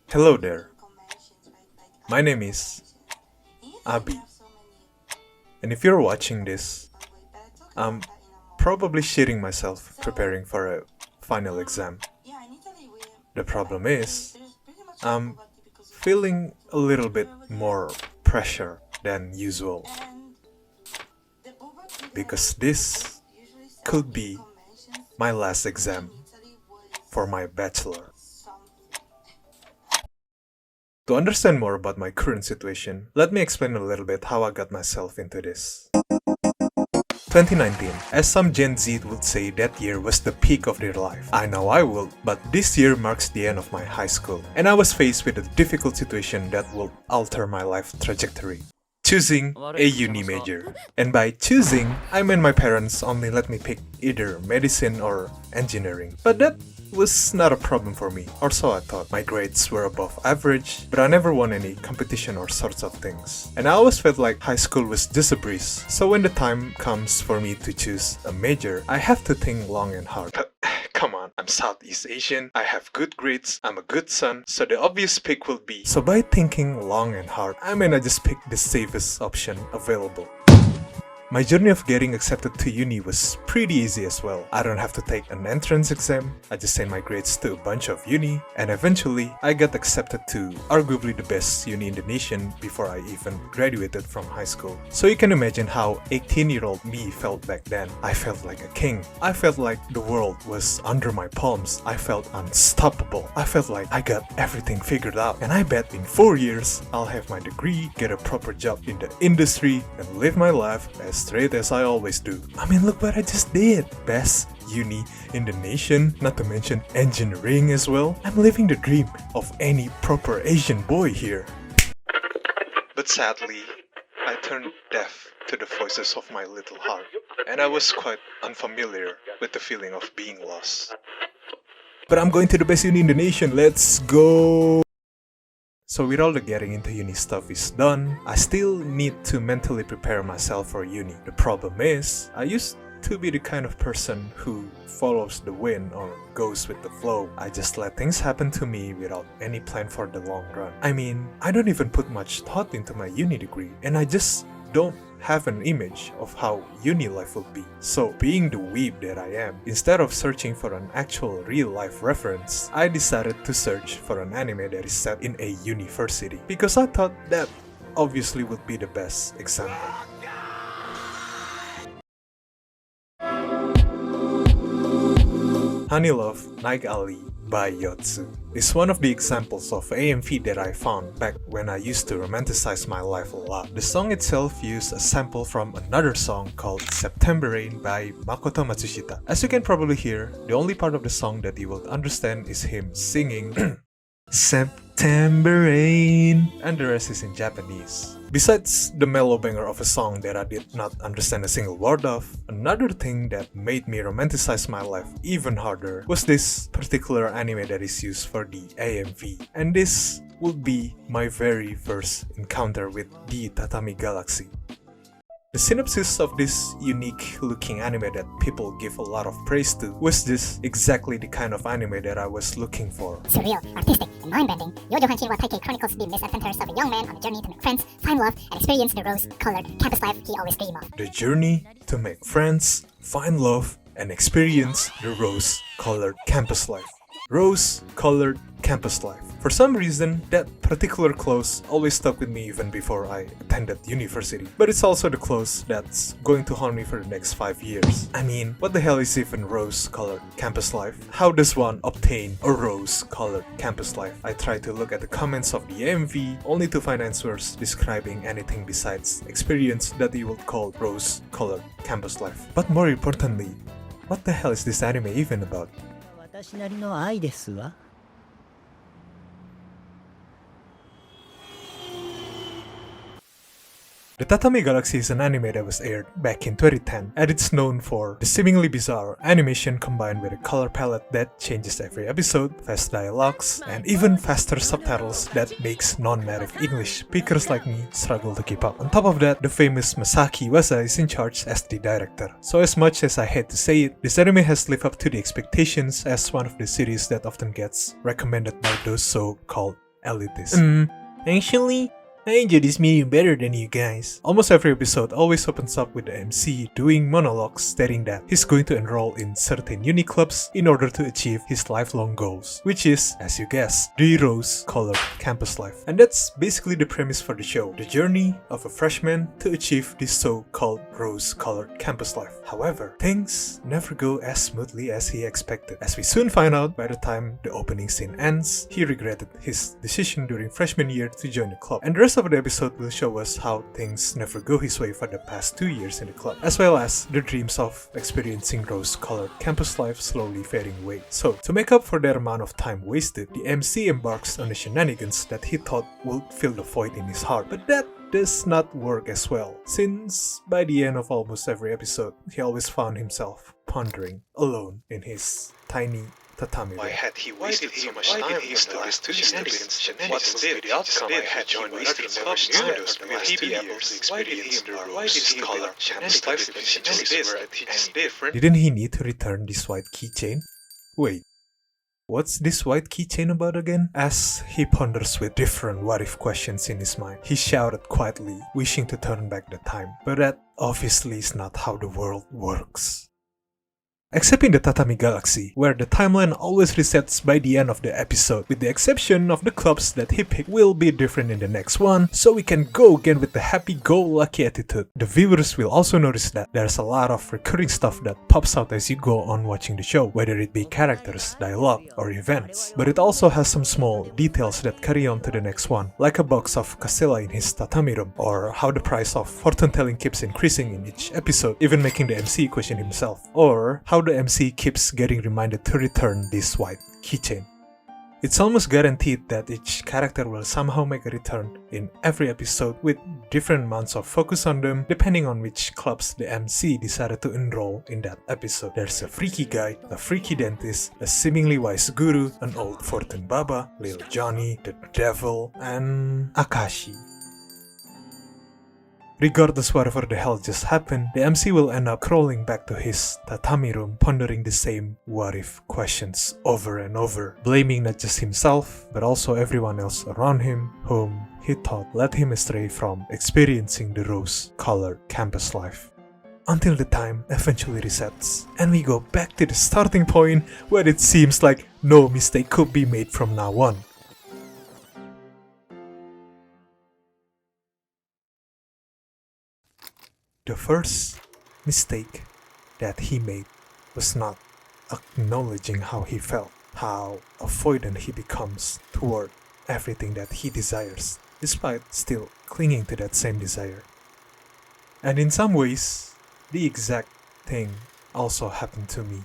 Hello there. My name is Abi. And if you're watching this, I'm probably shitting myself preparing for a final exam. The problem is, I'm feeling a little bit more pressure than usual. Because this could be my last exam for my bachelor. To understand more about my current situation, let me explain a little bit how I got myself into this. 2019, as some Gen Z would say, that year was the peak of their life. I know I will, but this year marks the end of my high school, and I was faced with a difficult situation that will alter my life trajectory. Choosing a uni major. And by choosing, I mean my parents only let me pick either medicine or engineering. But that was not a problem for me, or so I thought. My grades were above average, but I never won any competition or sorts of things. And I always felt like high school was just a breeze. So when the time comes for me to choose a major, I have to think long and hard. But come on, I'm Southeast Asian, I have good grades, I'm a good son, so the obvious pick will be. So by thinking long and hard, I just picked the safest option available. My journey of getting accepted to uni was pretty easy as well. I don't have to take an entrance exam, I just sent my grades to a bunch of uni, and eventually I got accepted to arguably the best uni in the nation before I even graduated from high school. So you can imagine how 18-year-old me felt back then. I felt like a king. I felt like the world was under my palms. I felt unstoppable. I felt like I got everything figured out. And I bet in 4 years, I'll have my degree, get a proper job in the industry, and live my life as straight as I always do. Look what I just did! Best uni in the nation, not to mention engineering as well. I'm living the dream of any proper Asian boy here. But sadly, I turned deaf to the voices of my little heart, and I was quite unfamiliar with the feeling of being lost. But I'm going to the best uni in the nation, let's go! So with all the getting into uni stuff is done, I still need to mentally prepare myself for uni. The problem is, I used to be the kind of person who follows the wind or goes with the flow. I just let things happen to me without any plan for the long run. I don't even put much thought into my uni degree, and I just don't have an image of how uni life will be. So being the weeb that I am, instead of searching for an actual real life reference, I decided to search for an anime that is set in a university, because I thought that obviously would be the best example. Honey Love Night Alley by Yotsu is one of the examples of AMV that I found back when I used to romanticize my life a lot. The song itself used a sample from another song called September Rain by Makoto Matsushita. As you can probably hear, the only part of the song that you will understand is him singing September Rain, and the rest is in Japanese. Besides the mellow banger of a song that I did not understand a single word of, another thing that made me romanticize my life even harder was this particular anime that is used for the AMV. And this would be my very first encounter with the Tatami Galaxy. The synopsis of this unique looking anime that people give a lot of praise to was just exactly the kind of anime that I was looking for. Surreal, artistic, and mind-bending, Yojo Henshin wa Taikei chronicles the misadventures of a young man on a journey to make friends, find love, and experience the rose-colored campus life he always dreamed of. The journey to make friends, find love, and experience the rose-colored campus life. Rose-colored campus life. For some reason, that particular clause always stuck with me even before I attended university. But it's also the clause that's going to haunt me for the next 5 years. What the hell is even rose-colored campus life? How does one obtain a rose-colored campus life? I tried to look at the comments of the AMV only to find answers describing anything besides experience that you would call rose-colored campus life. But more importantly, what the hell is this anime even about? 私なりの愛ですわ。The The Tatami Galaxy is an anime that was aired back in 2010, and it's known for the seemingly bizarre animation combined with a color palette that changes every episode, fast dialogues, and even faster subtitles that makes non-native English speakers like me struggle to keep up. On top of that, the famous Masaki Wasa is in charge as the director. So as much as I hate to say it, this anime has lived up to the expectations as one of the series that often gets recommended by those so-called elitists. Actually, I enjoy this medium better than you guys. Almost every episode always opens up with the MC doing monologues stating that he's going to enroll in certain uni clubs in order to achieve his lifelong goals, which is, as you guess, the rose-colored campus life. And that's basically the premise for the show, the journey of a freshman to achieve this so-called rose-colored campus life. However, things never go as smoothly as he expected. As we soon find out, by the time the opening scene ends, he regretted his decision during freshman year to join the club. And the rest of the episode will show us how things never go his way for the past 2 years in the club, as well as the dreams of experiencing rose-colored campus life slowly fading away. So, to make up for that amount of time wasted, the MC embarks on the shenanigans that he thought would fill the void in his heart. But that does not work as well, since by the end of almost every episode, he always found himself pondering alone in his tiny tatami. Why had he wasted so much time with the last two shenanigans? What would be the outcome? Why had he wasted so much time with the last 2 years? Why did he rose-colored campus life eventually were at his different? Didn't he need to return this white keychain? Wait, what's this white keychain about again? As he ponders with different what-if questions in his mind, he shouted quietly, wishing to turn back the time. But that obviously is not how the world works. Except in the Tatami Galaxy, where the timeline always resets by the end of the episode, with the exception of the clubs that he picked will be different in the next one, so we can go again with the happy-go-lucky attitude. The viewers will also notice that there's a lot of recurring stuff that pops out as you go on watching the show, whether it be characters, dialogue, or events. But it also has some small details that carry on to the next one, like a box of Castella in his tatami room, or how the price of fortune-telling keeps increasing in each episode, even making the MC question himself, or how the MC keeps getting reminded to return this white keychain. It's almost guaranteed that each character will somehow make a return in every episode with different amounts of focus on them depending on which clubs the MC decided to enroll in that episode. There's a freaky guy, a freaky dentist, a seemingly wise guru, an old fortune baba, Lil Johnny, the devil, and Akashi. Regardless whatever the hell just happened, the MC will end up crawling back to his tatami room, pondering the same what-if questions over and over, blaming not just himself, but also everyone else around him, whom he thought led him astray from experiencing the rose-colored campus life. Until the time eventually resets, and we go back to the starting point where it seems like no mistake could be made from now on. The first mistake that he made was not acknowledging how he felt, how avoidant he becomes toward everything that he desires, despite still clinging to that same desire. And in some ways, the exact thing also happened to me.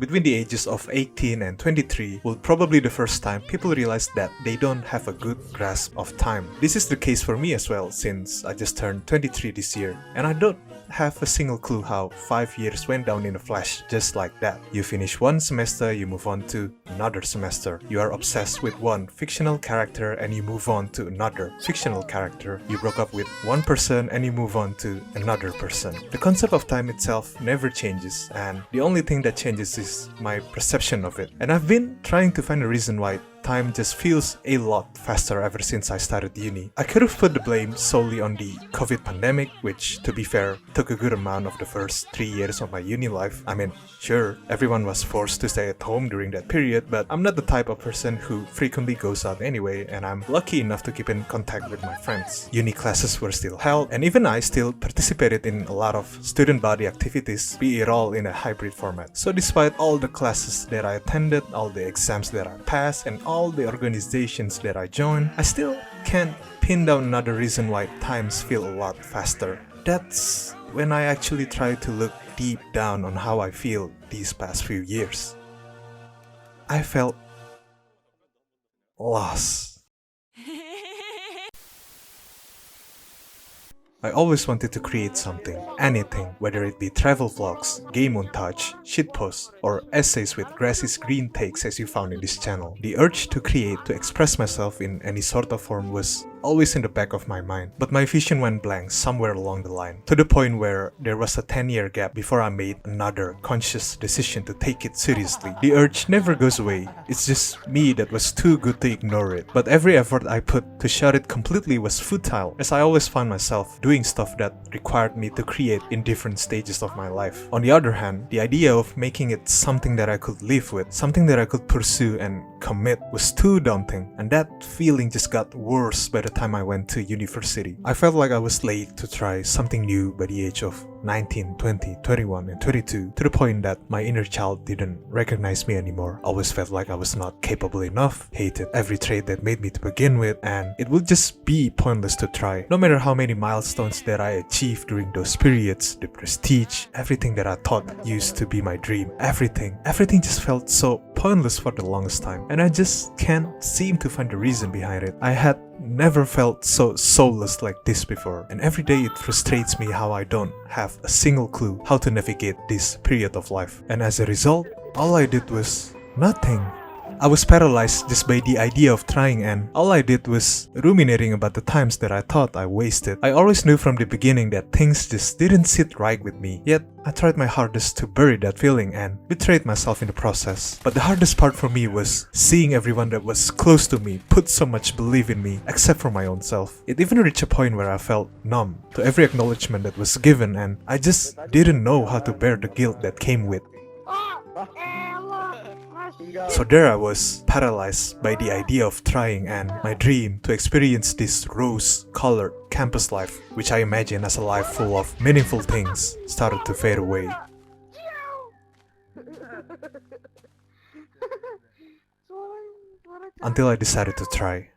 Between the ages of 18 and 23 will probably the first time people realize that they don't have a good grasp of time. This is the case for me as well, since I just turned 23 this year, and I don't have a single clue how 5 years went down in a flash, just like that. You finish one semester, you move on to another semester. You are obsessed with one fictional character and you move on to another fictional character. You broke up with one person and you move on to another person. The concept of time itself never changes, and the only thing that changes is my perception of it. And I've been trying to find a reason why time just feels a lot faster ever since I started uni. I could have put the blame solely on the COVID pandemic, which, to be fair, took a good amount of the first 3 years of my uni life. I mean, sure, everyone was forced to stay at home during that period, but I'm not the type of person who frequently goes out anyway, and I'm lucky enough to keep in contact with my friends. Uni classes were still held, and even I still participated in a lot of student body activities, be it all in a hybrid format. So despite all the classes that I attended, all the exams that I passed, and all the organizations that I joined, I still can't pin down another reason why times feel a lot faster. That's when I actually try to look deep down on how I feel these past few years. I felt lost. I always wanted to create something, anything, whether it be travel vlogs, game montage, shitposts, or essays with grassy green takes as you found in this channel. The urge to create, to express myself in any sort of form was always in the back of my mind, but my vision went blank somewhere along the line, to the point where there was a 10-year gap before I made another conscious decision to take it seriously. The urge never goes away, it's just me that was too good to ignore it, but every effort I put to shut it completely was futile, as I always found myself doing stuff that required me to create in different stages of my life. On the other hand, the idea of making it something that I could live with, something that I could pursue and commit was too daunting, and that feeling just got worse by the time I went to university. I felt like I was late to try something new by the age of 19, 20, 21, and 22, to the point that my inner child didn't recognize me anymore. I always felt like I was not capable enough, hated every trait that made me to begin with, and it would just be pointless to try. No matter how many milestones that I achieved during those periods, the prestige, everything that I thought used to be my dream, everything just felt so pointless for the longest time, and I just can't seem to find the reason behind it. I had never felt so soulless like this before, and every day it frustrates me how I don't have a single clue how to navigate this period of life, and as a result, all I did was nothing. I was paralyzed just by the idea of trying, and all I did was ruminating about the times that I thought I wasted. I always knew from the beginning that things just didn't sit right with me, yet I tried my hardest to bury that feeling and betrayed myself in the process. But the hardest part for me was seeing everyone that was close to me put so much belief in me, except for my own self. It even reached a point where I felt numb to every acknowledgement that was given, and I just didn't know how to bear the guilt that came with. So there I was, paralyzed by the idea of trying, and my dream to experience this rose-colored campus life, which I imagined as a life full of meaningful things, started to fade away. Until I decided to try.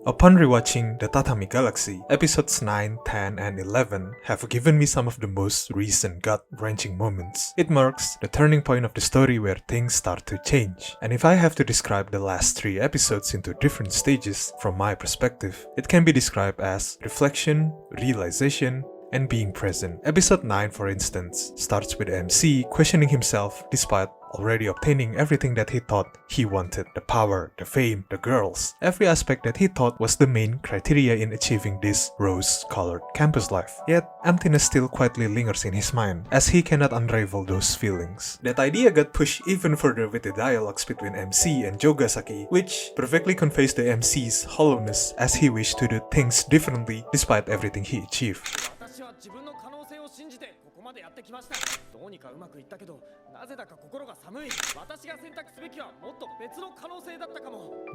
Upon rewatching the Tatami Galaxy, episodes 9, 10, and 11 have given me some of the most recent gut-wrenching moments. It marks the turning point of the story where things start to change. And if I have to describe the last 3 episodes into different stages from my perspective, it can be described as reflection, realization, and being present. Episode 9, for instance, starts with MC questioning himself despite already obtaining everything that he thought he wanted. The power, the fame, the girls, every aspect that he thought was the main criteria in achieving this rose-colored campus life. Yet, emptiness still quietly lingers in his mind, as he cannot unravel those feelings. That idea got pushed even further with the dialogues between MC and Jogasaki, which perfectly conveys the MC's hollowness as he wished to do things differently despite everything he achieved.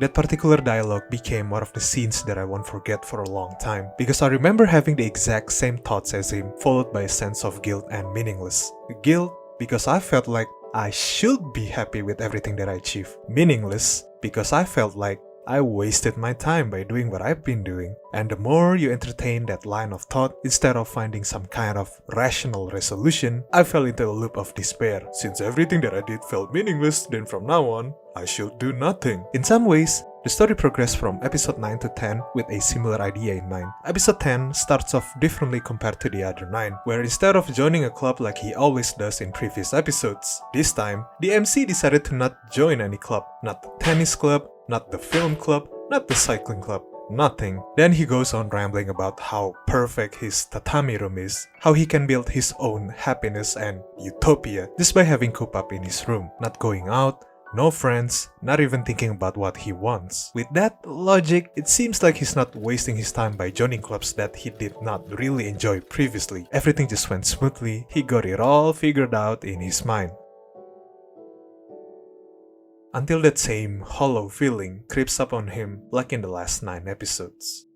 That particular dialogue became one of the scenes that I won't forget for a long time, because I remember having the exact same thoughts as him, followed by a sense of guilt and meaningless. Guilt because I felt like I should be happy with everything that I achieved. Meaningless because I felt like I wasted my time by doing what I've been doing. And the more you entertain that line of thought, instead of finding some kind of rational resolution, I fell into a loop of despair. Since everything that I did felt meaningless, then from now on, I should do nothing. In some ways, the story progressed from episode 9 to 10 with a similar idea in mind. Episode 10 starts off differently compared to the other 9, where instead of joining a club like he always does in previous episodes, this time, the MC decided to not join any club. Not the tennis club, not the film club, not the cycling club, nothing. Then he goes on rambling about how perfect his tatami room is, how he can build his own happiness and utopia just by having coop up in his room, not going out, no friends, not even thinking about what he wants. With that logic, it seems like he's not wasting his time by joining clubs that he did not really enjoy previously. Everything just went smoothly, he got it all figured out in his mind. Until that same hollow feeling creeps up on him like in the last 9 episodes.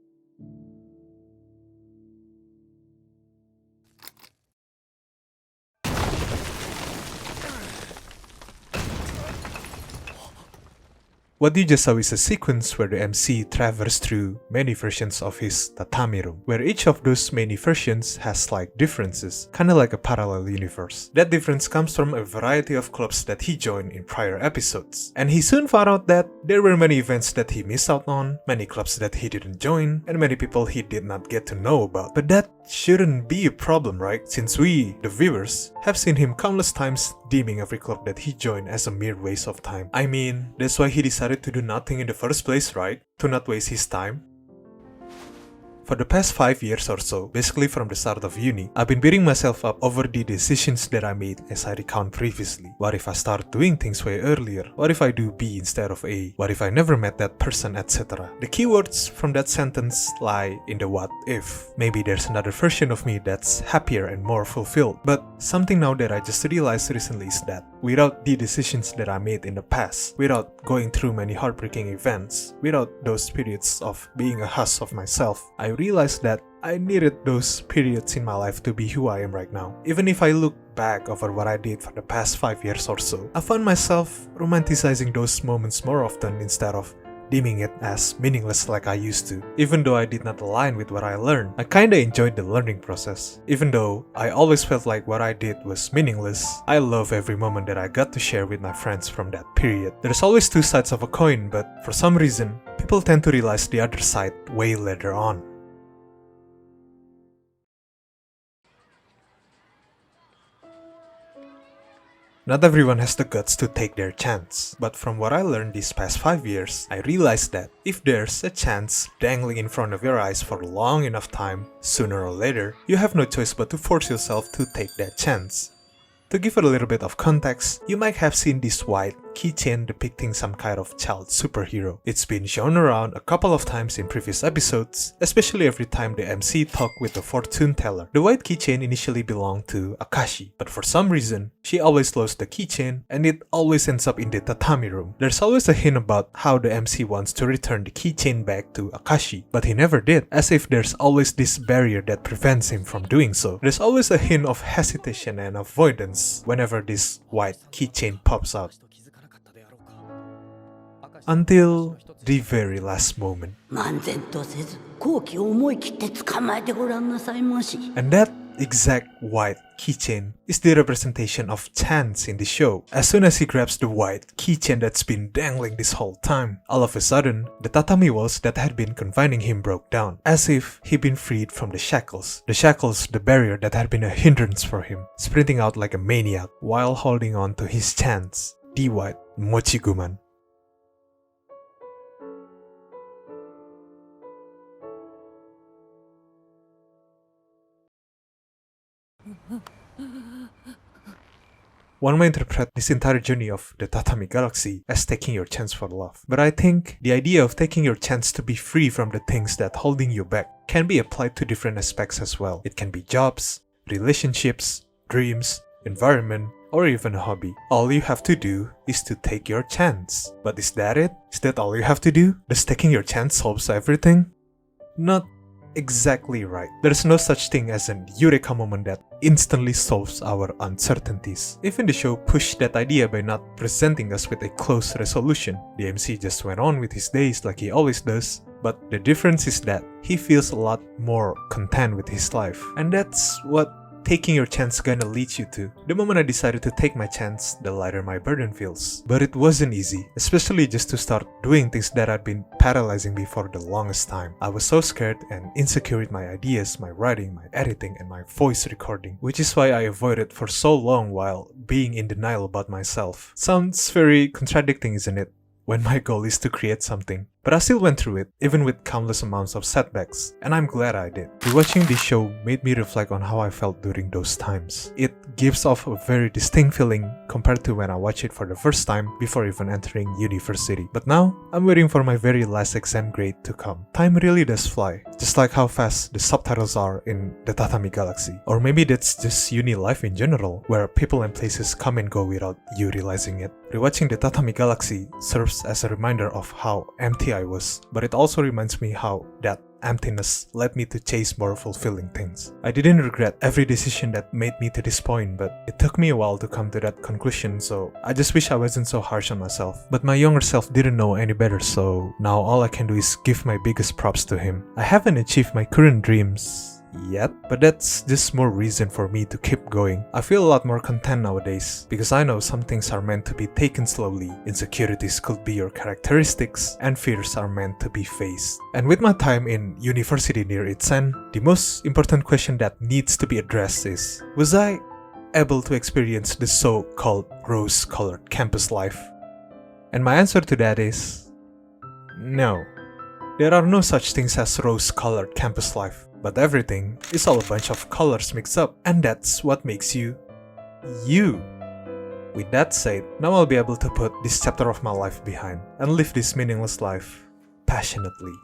What you just saw is a sequence where the MC traversed through many versions of his tatami room, where each of those many versions has slight differences, kinda like a parallel universe. That difference comes from a variety of clubs that he joined in prior episodes. And he soon found out that there were many events that he missed out on, many clubs that he didn't join, and many people he did not get to know about. But that shouldn't be a problem, right? Since we, the viewers, have seen him countless times deeming every club that he joined as a mere waste of time. I mean, that's why he decided to do nothing in the first place, right? To not waste his time. For the past 5 years or so, basically from the start of uni, I've been beating myself up over the decisions that I made as I recount previously. What if I start doing things way earlier? What if I do B instead of A? What if I never met that person, etc.? The keywords from that sentence lie in the what if. Maybe there's another version of me that's happier and more fulfilled. But something now that I just realized recently is that without the decisions that I made in the past, without going through many heartbreaking events, without those periods of being a husk of myself, I realized that I needed those periods in my life to be who I am right now. Even if I look back over what I did for the past 5 years or so, I found myself romanticizing those moments more often instead of deeming it as meaningless like I used to. Even though I did not align with what I learned, I kinda enjoyed the learning process. Even though I always felt like what I did was meaningless, I love every moment that I got to share with my friends from that period. There's always two sides of a coin, but for some reason, people tend to realize the other side way later on. Not everyone has the guts to take their chance, but from what I learned these past 5 years, I realized that if there's a chance dangling in front of your eyes for long enough time, sooner or later, you have no choice but to force yourself to take that chance. To give it a little bit of context, you might have seen this white keychain depicting some kind of child superhero. It's been shown around a couple of times in previous episodes, especially every time the MC talked with the fortune teller. The white keychain initially belonged to Akashi, but for some reason, she always lost the keychain and it always ends up in the tatami room. There's always a hint about how the MC wants to return the keychain back to Akashi, but he never did, as if there's always this barrier that prevents him from doing so. There's always a hint of hesitation and avoidance whenever this white keychain pops out. Until the very last moment. And that exact white keychain is the representation of chance in the show. As soon as he grabs the white keychain that's been dangling this whole time, all of a sudden, the tatami walls that had been confining him broke down, as if he'd been freed from the shackles. The shackles, the barrier that had been a hindrance for him, sprinting out like a maniac while holding on to his chance, the white mochiguman. One might interpret this entire journey of the Tatami Galaxy as taking your chance for love. But I think the idea of taking your chance to be free from the things that holding you back can be applied to different aspects as well. It can be jobs, relationships, dreams, environment, or even a hobby. All you have to do is to take your chance. But is that it? Is that all you have to do? Does taking your chance solve everything? Not exactly right. There's no such thing as an eureka moment that instantly solves our uncertainties. Even the show pushed that idea by not presenting us with a close resolution. The MC just went on with his days like he always does, but the difference is that he feels a lot more content with his life. And that's what taking your chance gonna lead you to. The moment I decided to take my chance, the lighter my burden feels. But it wasn't easy, especially just to start doing things that had been paralyzing me for the longest time. I was so scared and insecure with my ideas, my writing, my editing, and my voice recording, which is why I avoided for so long while being in denial about myself. Sounds very contradicting, isn't it? When my goal is to create something. But I still went through it, even with countless amounts of setbacks, and I'm glad I did. Rewatching this show made me reflect on how I felt during those times. It gives off a very distinct feeling compared to when I watched it for the first time before even entering university. But now, I'm waiting for my very last exam grade to come. Time really does fly, just like how fast the subtitles are in the Tatami Galaxy. Or maybe that's just uni life in general, where people and places come and go without you realizing it. Rewatching the Tatami Galaxy serves as a reminder of how empty I was, but it also reminds me how that emptiness led me to chase more fulfilling things. I didn't regret every decision that made me to this point, but it took me a while to come to that conclusion, so I just wish I wasn't so harsh on myself. But my younger self didn't know any better, so now all I can do is give my biggest props to him. I haven't achieved my current dreams yet, but that's just more reason for me to keep going. I feel a lot more content nowadays because I know some things are meant to be taken slowly, insecurities could be your characteristics, and fears are meant to be faced. And with my time in university near its end, the most important question that needs to be addressed is, was I able to experience the so-called rose-colored campus life? And my answer to that is no. There are no such things as rose-colored campus life. But everything is all a bunch of colors mixed up, and that's what makes you, you. With that said, now I'll be able to put this chapter of my life behind and live this meaningless life passionately.